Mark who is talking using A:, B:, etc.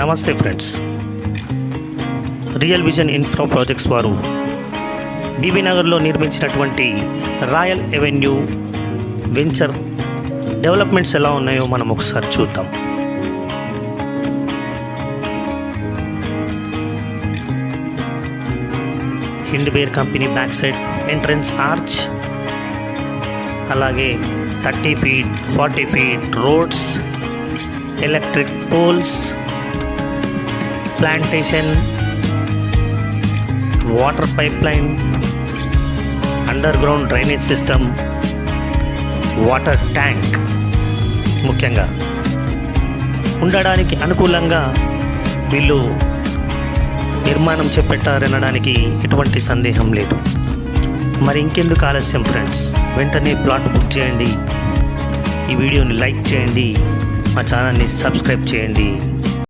A: నమస్తే friends, real vision infra projects వారు BB నగర్లో నిర్మించినటువంటి రాయల్ ఎవెన్యూ వెంచర్ డెవలప్మెంట్స్ ఎలా ఉన్నాయో మనం ఒకసారి చూద్దాం. హిండ్బేర్ company back side entrance arch, అలాగే 30 feet 40 feet roads, electric poles, plantation, water pipe line, underground drainage system, water tank ముఖ్యంగా ఉండడానికి అనుకూలంగా వీళ్ళు నిర్మాణం చేపట్టారనడానికి ఎటువంటి సందేహం లేదు. మరి ఇంకెందుకు ఆలస్యం ఫ్రెండ్స్, వెంటనే ప్లాట్ బుక్ చేయండి, ఈ వీడియోని లైక్ చేయండి, మా ఛానల్ని సబ్స్క్రైబ్ చేయండి.